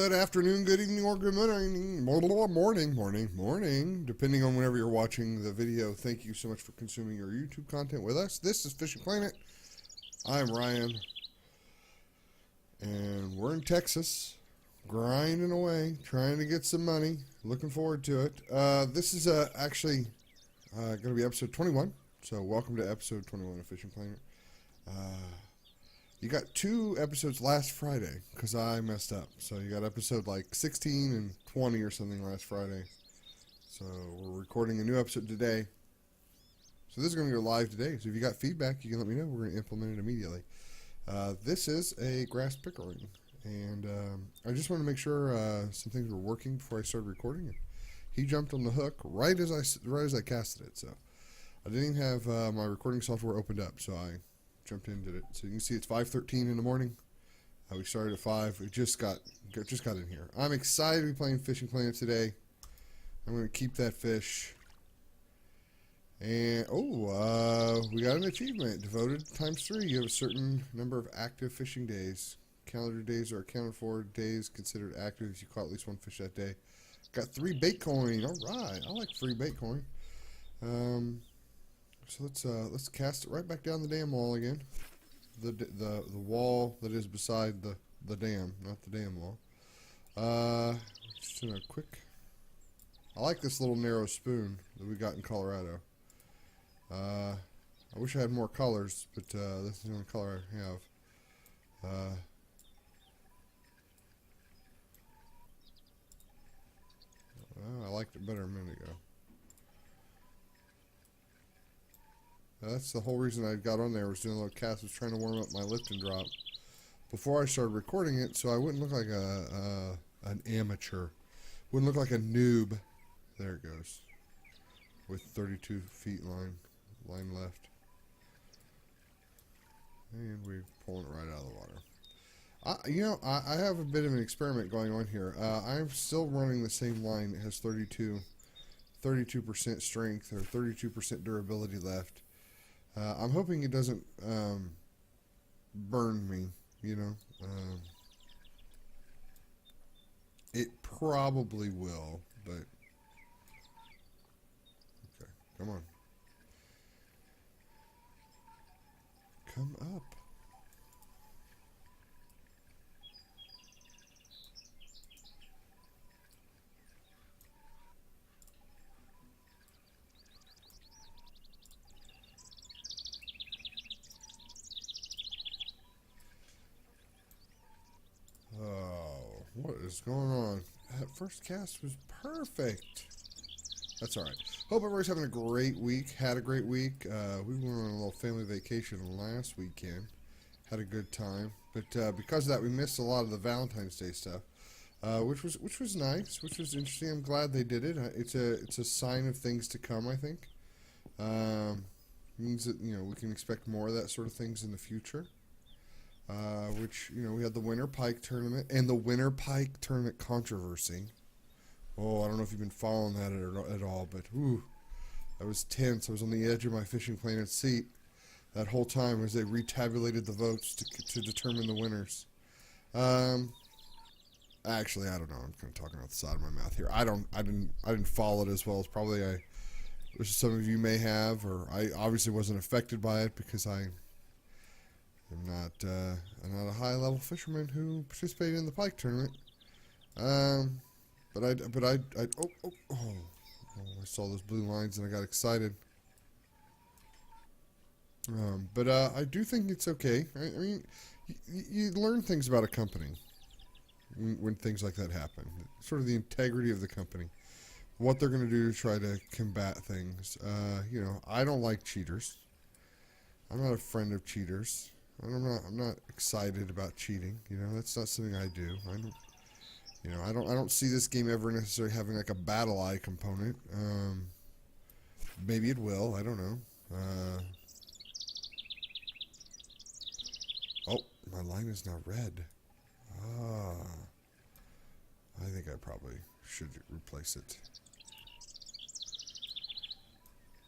Good afternoon, good evening, or good morning, depending on whenever you're watching the video. Thank you so much for consuming your YouTube content with us. This is Fishing Planet. I'm Ryan, and we're in Texas, grinding away, trying to get some money. Looking forward to it. This is actually going to be episode 21, so welcome to episode 21 of Fishing Planet. You got two episodes last Friday because I messed up. So you got episode like 16 and 20 or something last Friday. So we're recording a new episode today. So this is going to go live today. So if you got feedback, you can let me know. We're going to implement it immediately. This is a grass pickering. And I just wanted to make sure some things were working before I started recording it. He jumped on the hook right as I casted it. So I didn't even have my recording software opened up. So I jumped in and did it. So you can see it's 5:13 in the morning. We started at 5. We just got in here. I'm excited to be playing Fishing Planet today. I'm going to keep that fish. And we got an achievement. Devoted ×3. You have a certain number of active fishing days. Calendar days are accounted for. Days considered active if you caught at least one fish that day. Got 3 bait coin. All right, I like free bait coin. So let's cast it right back down the dam wall again. The wall that is beside the dam, not the dam wall. Just in a quick. I like this little narrow spoon that we got in Colorado. I wish I had more colors, but this is the only color I have. I liked it better a minute ago. That's the whole reason I got on there, was doing a little cast, was trying to warm up my lift and drop before I started recording it, so I wouldn't look like an amateur, wouldn't look like a noob. There it goes, with 32 feet line left, and we're pulling it right out of the water. I have a bit of an experiment going on here. I'm still running the same line. It has 32% strength or 32% durability left. I'm hoping it doesn't burn me, you know. It probably will, but okay, come on. Come up. Oh, what is going on? That first cast was perfect. That's alright. Hope everybody's having a great week. Had a great week. We went on a little family vacation last weekend. Had a good time. But because of that, we missed a lot of the Valentine's Day stuff, which was nice, which was interesting. I'm glad they did it. It's a sign of things to come, I think. Means that we can expect more of that sort of things in the future. Which, we had the Winter Pike Tournament and the Winter Pike Tournament controversy. Oh, I don't know if you've been following that at all, but that was tense. I was on the edge of my Fishing Planet seat that whole time as they retabulated the votes to determine the winners. Actually, I don't know. I'm kind of talking out the side of my mouth here. I didn't follow it as well as probably which some of you may have, or I obviously wasn't affected by it because I'm not a high-level fisherman who participated in the pike tournament. But I saw those blue lines and I got excited. But I do think it's okay. I mean, you learn things about a company when things like that happen. Sort of the integrity of the company, what they're going to do to try to combat things. I don't like cheaters. I'm not a friend of cheaters. I'm not excited about cheating. That's not something I do. I don't see this game ever necessarily having like a battle eye component. Maybe it will. I don't know. Oh, my line is now red. I think I probably should replace it.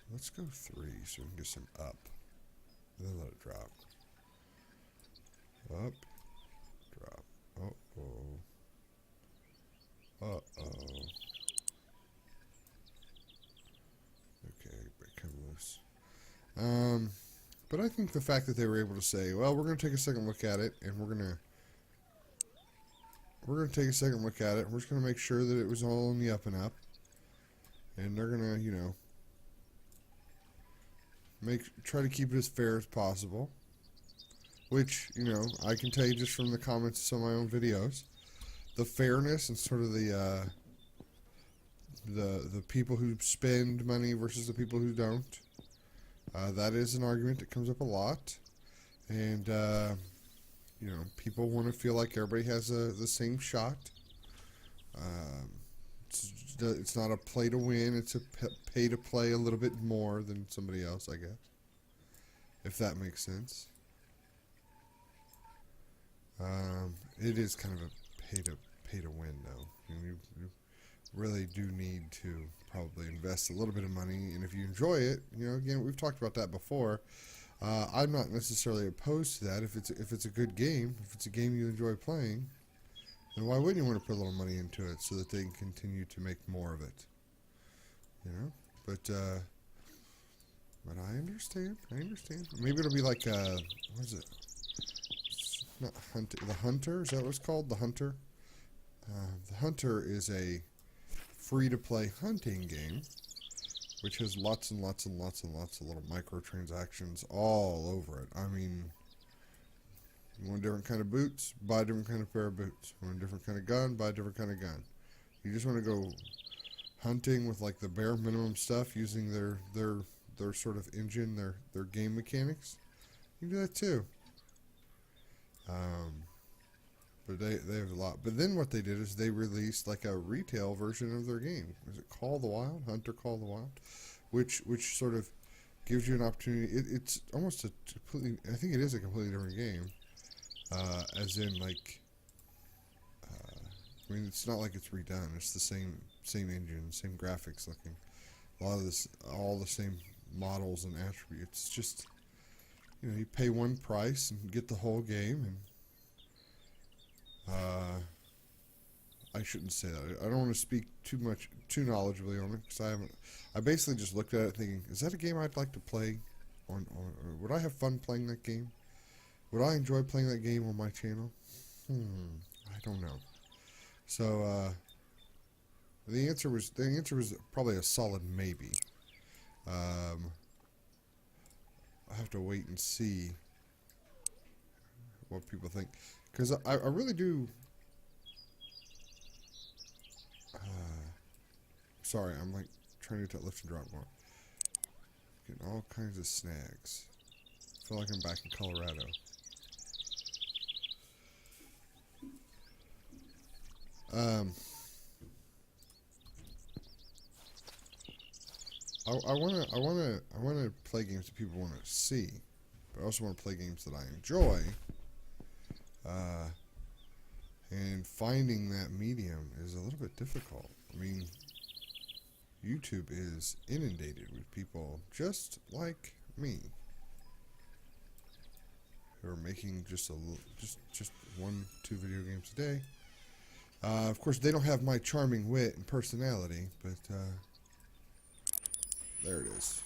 Let's go 3 so we can get some up. And then let it drop. Up. Drop. Oh. But I think the fact that they were able to say, well, we're going to take a second look at it, and we're going to take a second look at it. We're just going to make sure that it was all on the up and up. And they're going to, try to keep it as fair as possible. Which, I can tell you just from the comments of some of my own videos, the fairness and sort of the people who spend money versus the people who don't. That is an argument that comes up a lot. And, people want to feel like everybody has the same shot. It's not a play to win, it's a pay to play a little bit more than somebody else, I guess. If that makes sense. It is kind of a pay to win, though. You really do need to probably invest a little bit of money, and if you enjoy it, again, we've talked about that before. I'm not necessarily opposed to that. If it's a good game, if it's a game you enjoy playing, then why wouldn't you want to put a little money into it so that they can continue to make more of it? But I understand. Maybe it'll be like what is it? Not Hunter. The Hunter, is that what it's called? The Hunter. The Hunter is a free-to-play hunting game, which has lots and lots and lots and lots of little microtransactions all over it. I mean, you want a different kind of boots, buy a different kind of pair of boots. You want a different kind of gun, buy a different kind of gun. You just want to go hunting with like the bare minimum stuff using their sort of engine, their game mechanics. You can do that too. But they have a lot. But then what they did is they released like a retail version of their game. Is it Call the Wild? Hunter Call the Wild? Which sort of gives you an opportunity. It's almost a completely, I think it is a completely different game. As in like, I mean, it's not like it's redone. It's the same engine, same graphics looking. A lot of this, all the same models and attributes. It's just, you pay one price and get the whole game. And I shouldn't say that. I don't want to speak too knowledgeably on it because I basically just looked at it thinking, is that a game I'd like to play? Would I have fun playing that game? Would I enjoy playing that game on my channel? I don't know. So the answer was probably a solid maybe. I have to wait and see what people think, because I really do. Sorry, I'm like trying to get that lift and drop more. Getting all kinds of snags. I feel like I'm back in Colorado. I wanna play games that people want to see, but I also want to play games that I enjoy. And finding that medium is a little bit difficult. I mean, YouTube is inundated with people just like me who are making just 1-2 video games a day. Of course, they don't have my charming wit and personality, but there it is.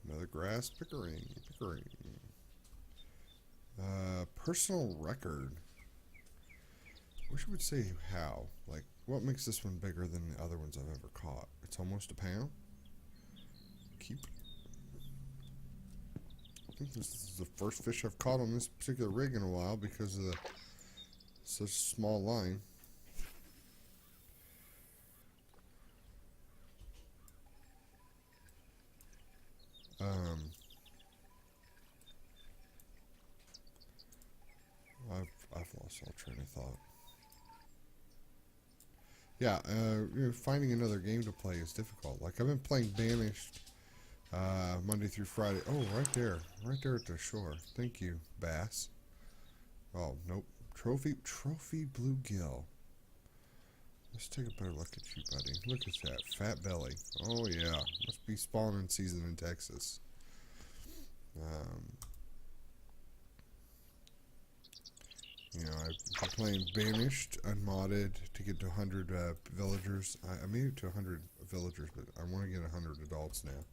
Another grass pickering. Personal record. Wish it would say how. Like, what makes this one bigger than the other ones I've ever caught? It's almost a pound. I think this is the first fish I've caught on this particular rig in a while because of the such small line. I've lost all train of thought. Yeah, finding another game to play is difficult. Like, I've been playing Banished Monday through Friday. Oh, right there at the shore. Thank you, bass. Oh, nope. Trophy bluegill. Let's take a better look at you, buddy. Look at that fat belly. Oh yeah, must be spawning season in Texas. I've been playing Banished Unmodded to get to 100 villagers. I made it to 100 villagers, but I want to get 100 adults now.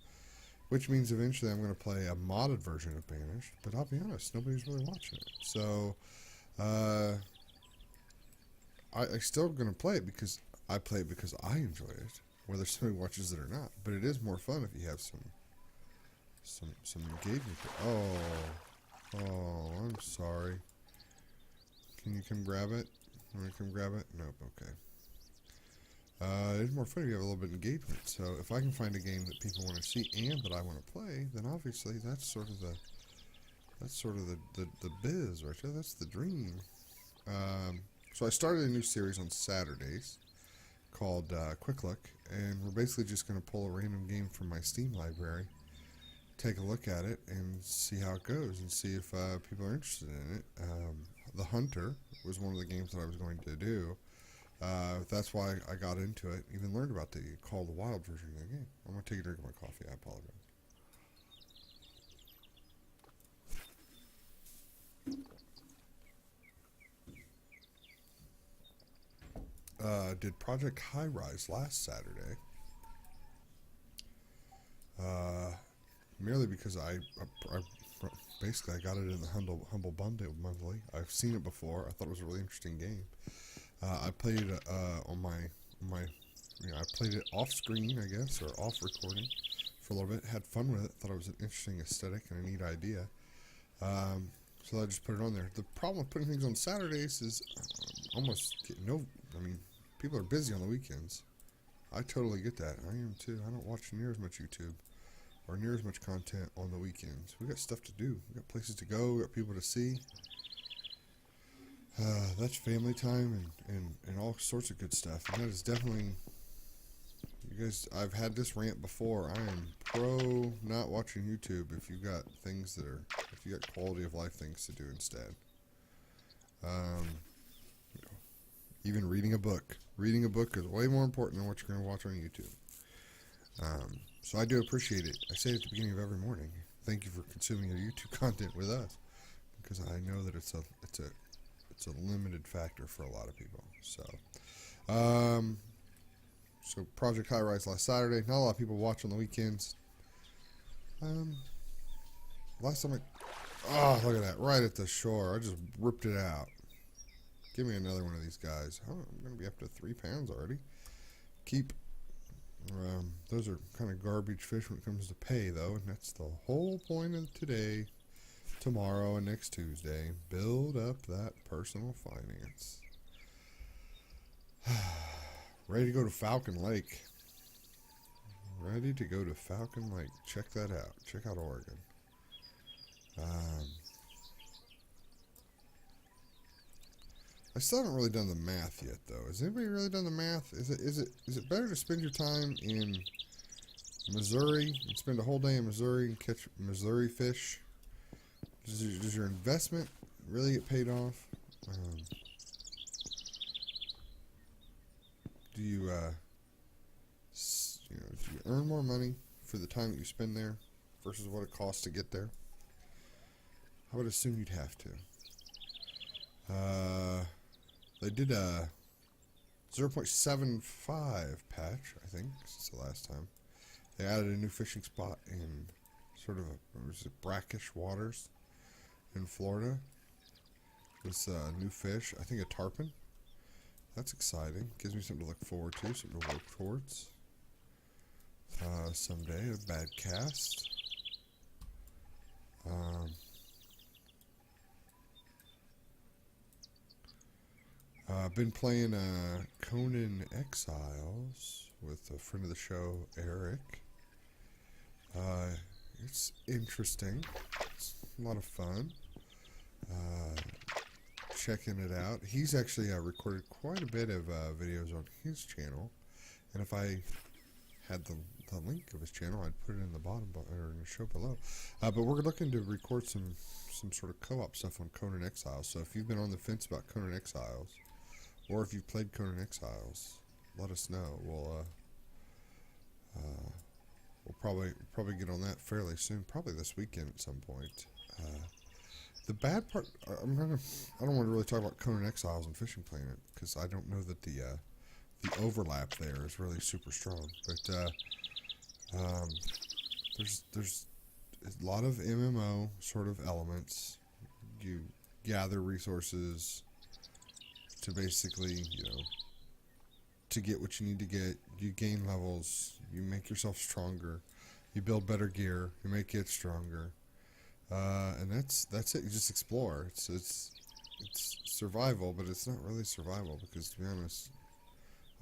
Which means eventually I'm going to play a modded version of Banished. But I'll be honest, nobody's really watching it. So, I still going to play it because I play it because I enjoy it. Whether somebody watches it or not. But it is more fun if you have some engagement. Oh, I'm sorry. Can you come grab it? Want to come grab it? Nope, okay. It's more fun if you have a little bit of engagement. So if I can find a game that people want to see and that I want to play, then obviously that's sort of the biz right there. That's the dream. So I started a new series on Saturdays called Quick Look, and we're basically just going to pull a random game from my Steam library, take a look at it, and see how it goes, and see if people are interested in it. The Hunter was one of the games that I was going to do. That's why I got into it, even learned about the Call of the Wild version of the game. I'm going to take a drink of my coffee. I apologize. Did Project High Rise last Saturday. Merely because I basically I got it in the Humble Bundle monthly. I've seen it before. I thought it was a really interesting game. I played it on my I played it off screen, I guess, or off recording for a little bit. Had fun with it. Thought it was an interesting aesthetic and a neat idea. So I just put it on there. The problem with putting things on Saturdays is people are busy on the weekends. I totally get that. I am too. I don't watch near as much YouTube or near as much content on the weekends. We got stuff to do. We got places to go. We got people to see. That's family time and all sorts of good stuff. And that is definitely, you guys, I've had this rant before. I am pro not watching YouTube if you got if you got quality of life things to do instead. Even reading a book. Reading a book is way more important than what you're going to watch on YouTube. So I do appreciate it. I say it at the beginning of every morning. Thank you for consuming your YouTube content with us, because I know that it's a limited factor for a lot of people. So, so Project High Rise last Saturday. Not a lot of people watch on the weekends. Last time look at that, right at the shore. I just ripped it out. Give me another one of these guys. Oh, I'm going to be up to 3 pounds already. Keep. Those are kind of garbage fish when it comes to pay, though, and that's the whole point of today, tomorrow, and next Tuesday. Build up that personal finance. Ready to go to Falcon Lake. Ready to go to Falcon Lake. Check that out. Check out Oregon. I still haven't really done the math yet, though. Has anybody really done the math? Is it better to spend your time in Missouri and spend a whole day in Missouri and catch Missouri fish? Does your investment really get paid off? Do you earn more money for the time that you spend there versus what it costs to get there? I would assume you'd have to. They did a 0.75 patch, I think, since the last time. They added a new fishing spot in sort of brackish waters in Florida. This new fish, I think a tarpon. That's exciting. Gives me something to look forward to, something to work towards. Someday, a bad cast. I've been playing Conan Exiles with a friend of the show, Eric. It's interesting. It's a lot of fun. Checking it out. He's actually recorded quite a bit of videos on his channel, and if I had the link of his channel, I'd put it in the bottom or in the show below. But we're looking to record some sort of co-op stuff on Conan Exiles. So if you've been on the fence about Conan Exiles, or if you've played Conan Exiles, let us know. We'll probably get on that fairly soon, probably this weekend at some point. The bad part, I don't want to really talk about Conan Exiles and Fishing Planet because I don't know that the overlap there is really super strong. But um, there's a lot of MMO sort of elements. You gather resources to basically, to get what you need to get. You gain levels. You make yourself stronger. You build better gear. You make it stronger. And that's it. You just explore. It's survival, but it's not really survival because, to be honest,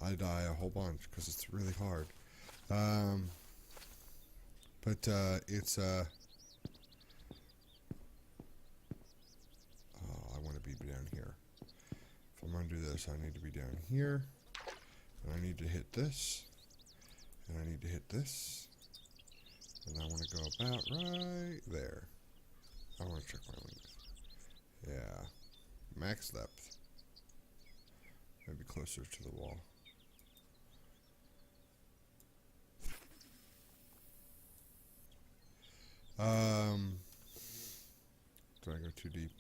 I die a whole bunch because it's really hard. But it's oh, I want to be down here. If I'm gonna do this, I need to be down here, and I need to hit this, and I need to hit this, and I want to go about right there. I want to check my wings. Yeah, max depth. Maybe closer to the wall. Did I go too deep?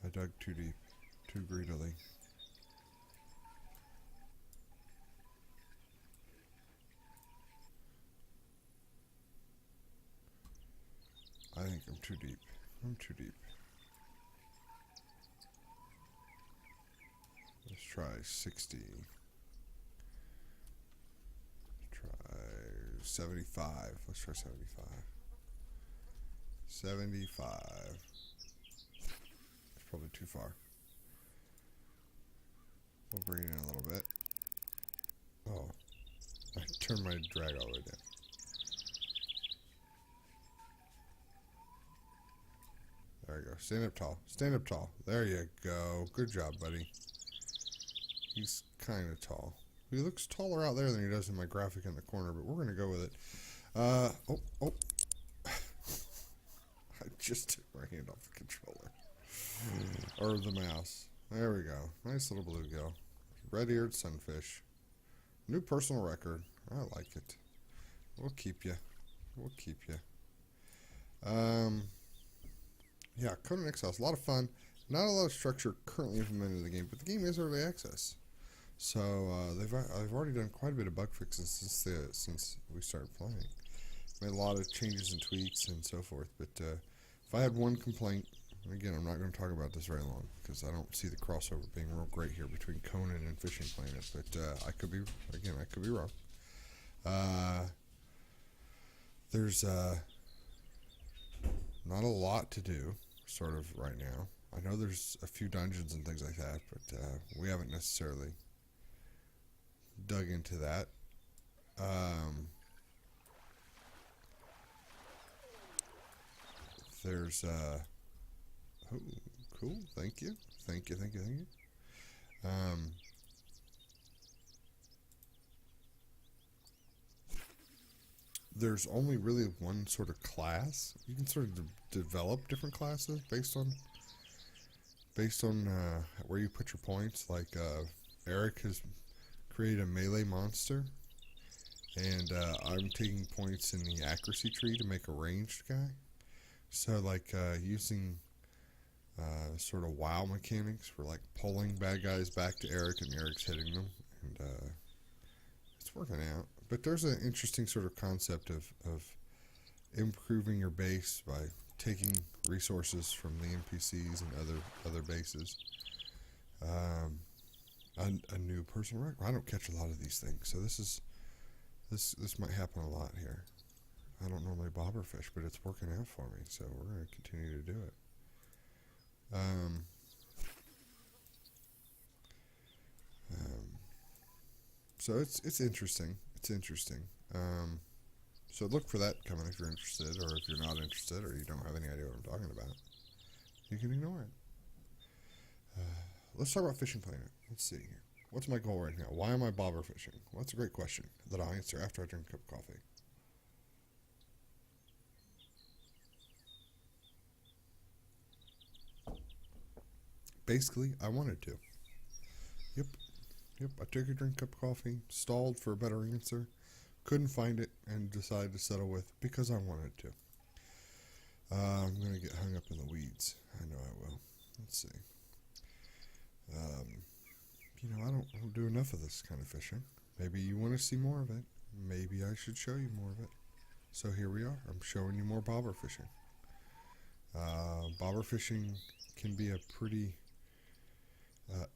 I dug too deep, too greedily. I think I'm too deep. I'm too deep. Let's try 60. Let's try 75. Let's try 75. 75. It's probably too far. We'll bring it in a little bit. Oh, I turned my drag all the way down. There you go. Stand up tall. Stand up tall. There you go. Good job, buddy. He's kind of tall. He looks taller out there than he does in my graphic in the corner, but we're going to go with it. Oh. I just took my hand off the controller. Or the mouse. There we go. Nice little bluegill. Red-eared sunfish. New personal record. I like it. We'll keep you. We'll keep you. Yeah, Conan Exiles, a lot of fun. Not a lot of structure currently implemented in the game, but the game is early access. So I've already done quite a bit of bug fixes since we started playing. Made a lot of changes and tweaks and so forth. But if I had one complaint, and again, I'm not going to talk about this very long because I don't see the crossover being real great here between Conan and Fishing Planet. But I could be wrong. There's not a lot to do, sort of, right now. I know there's a few dungeons and things like that, but we haven't necessarily dug into that. There's oh, cool. Thank you. There's only really one sort of class. You can sort of develop different classes based on where you put your points. Like Eric has created a melee monster, and I'm taking points in the accuracy tree to make a ranged guy. So like using sort of WoW mechanics for like pulling bad guys back to Eric, and Eric's hitting them, and it's working out. But there's an interesting sort of concept of improving your base by taking resources from the NPCs and other bases. A new personal record. I don't catch a lot of these things, so this might happen a lot here. I don't normally bobber fish, but it's working out for me, so we're going to continue to do it. So it's interesting. It's interesting. So look for that coming if you're interested, or if you're not interested, or you don't have any idea what I'm talking about. You can ignore it. Let's talk about Fishing Planet. Let's see here. What's my goal right now? Why am I bobber fishing? Well, that's a great question that I'll answer after I drink a cup of coffee. Basically, I wanted to. Yep. I took a drink cup of coffee, stalled for a better answer, couldn't find it, and decided to settle with because I wanted to. I'm going to get hung up in the weeds. I know I will. Let's see. Um, I don't do enough of this kind of fishing. Maybe you want to see more of it. Maybe I should show you more of it. So here we are. I'm showing you more bobber fishing. Bobber fishing can be a pretty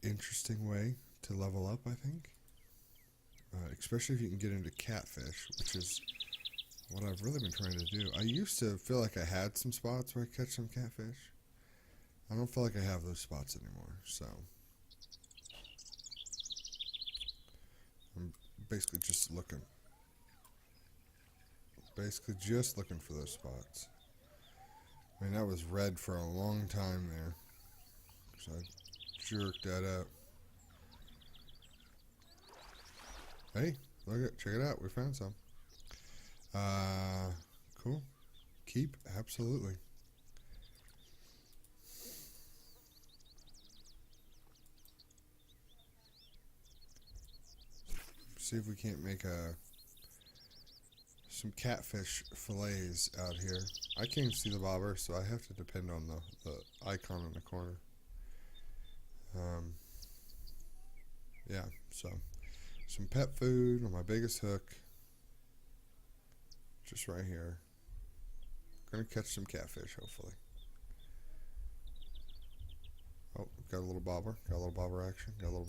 interesting way to level up, I think. Especially if you can get into catfish, which is what I've really been trying to do. I used to feel like I had some spots where I catch some catfish. I don't feel like I have those spots anymore, so I'm basically just looking. For those spots. I mean, that was red for a long time there, so I jerked that up. Hey, check it out. We found some. Cool. Keep, absolutely. See if we can't make some catfish fillets out here. I can't even see the bobber, so I have to depend on the icon in the corner. Yeah, so some pet food on my biggest hook. Just right here. Gonna catch some catfish, hopefully. Oh, got a little bobber. Got a little bobber action. Got a little.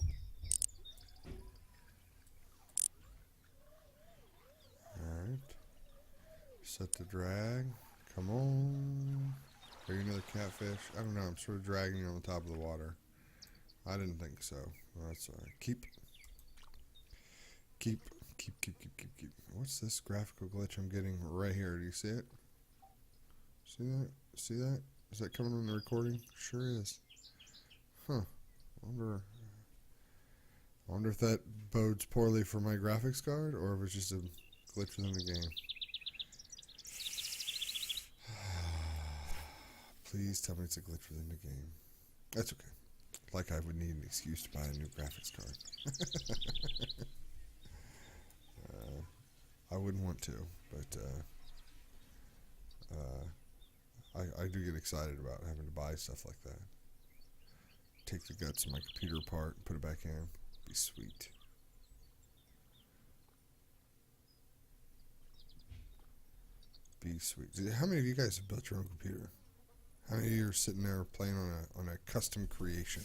Alright. Set the drag. Come on. Are you another catfish? I don't know. I'm sort of dragging you on the top of the water. I didn't think so. Well, that's alright. Keep. What's this graphical glitch I'm getting right here? Do you see it? See that? See that? Is that coming on the recording? Sure is. Huh. Wonder if that bodes poorly for my graphics card, or if it's just a glitch within the game. Please tell me it's a glitch within the game. That's okay. Like I would need an excuse to buy a new graphics card. I wouldn't want to, but I do get excited about having to buy stuff like that. Take the guts of my computer apart and put it back in. Be sweet. Be sweet. How many of you guys have built your own computer? How many of you are sitting there playing on a custom creation?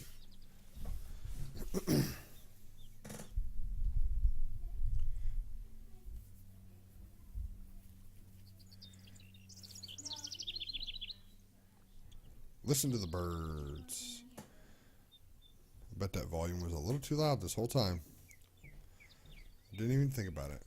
Listen to the birds. I bet that volume was a little too loud this whole time. Didn't even think about it.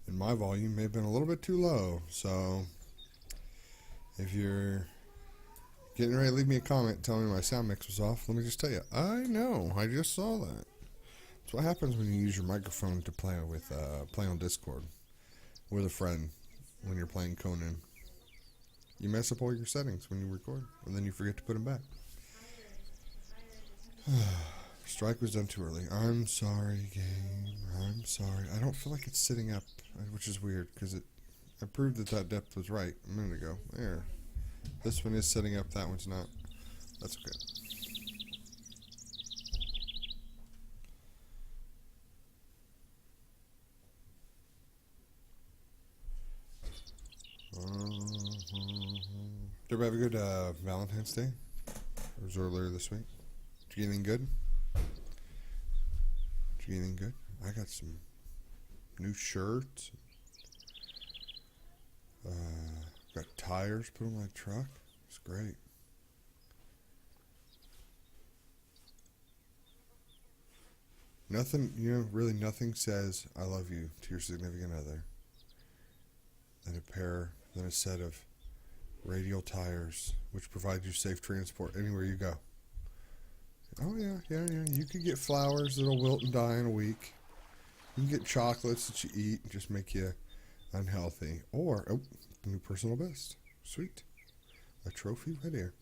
And my volume may have been a little bit too low, so if you're getting ready to leave me a comment telling me my sound mix was off, let me just tell you, I know, I just saw that. That's what happens when you use your microphone to play on Discord with a friend when you're playing Conan. You mess up all your settings when you record, and then you forget to put them back. Strike was done too early. I'm sorry, game. I'm sorry. I don't feel like it's sitting up, which is weird, because I proved that depth was right a minute ago. There. This one is sitting up, that one's not. That's okay. Did everybody have a good Valentine's Day? It was earlier this week. Did you get anything good? I got some new shirts. Got tires put on my truck. It's great. Nothing, really nothing says I love you to your significant other than a set of radial tires, which provide you safe transport anywhere you go. Oh yeah. You could get flowers that'll wilt and die in a week. You can get chocolates that you eat and just make you unhealthy. Or, new personal best. Sweet. A trophy right here.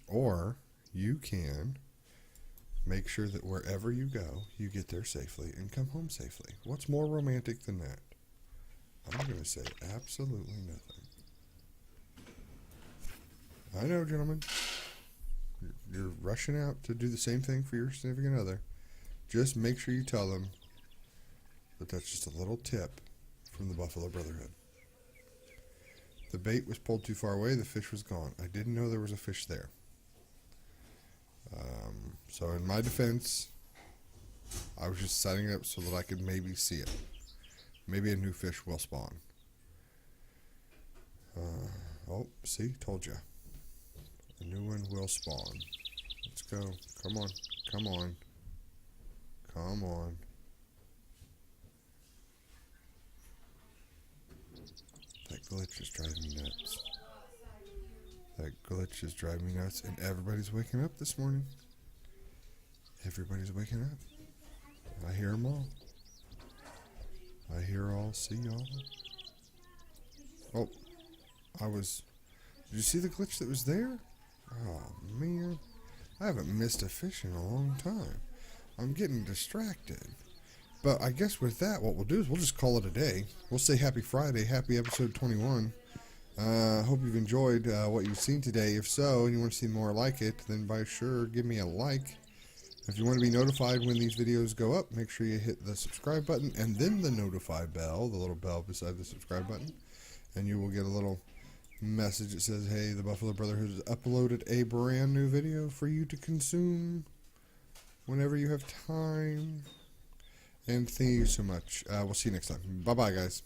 Or you can Make sure that wherever you go, you get there safely and come home safely. What's more romantic than that? I'm going to say absolutely nothing. I know, gentlemen. You're rushing out to do the same thing for your significant other. Just make sure you tell them that that's just a little tip from the Buffalo Brotherhood. The bait was pulled too far away. The fish was gone. I didn't know there was a fish there. So in my defense, I was just setting it up so that I could maybe see it. Maybe a new fish will spawn. Oh, see? Told you. A new one will spawn. Let's go. Come on. Come on. Come on. That glitch is driving me nuts. That glitch is driving me nuts, and everybody's waking up this morning. Everybody's waking up. I hear them all. I hear all, see y'all. Oh, did you see the glitch that was there? Oh, man. I haven't missed a fish in a long time. I'm getting distracted. But I guess with that, what we'll do is we'll just call it a day. We'll say happy Friday, happy episode 21. Hope you've enjoyed what you've seen today. If so, and you want to see more like it, then by sure give me a like. If you want to be notified when these videos go up, make sure you hit the subscribe button and then the notify bell, the little bell beside the subscribe button. And you will get a little message that says, hey, the Buffalo Brotherhood has uploaded a brand new video for you to consume whenever you have time. And thank you so much. We'll see you next time. Bye-bye, guys.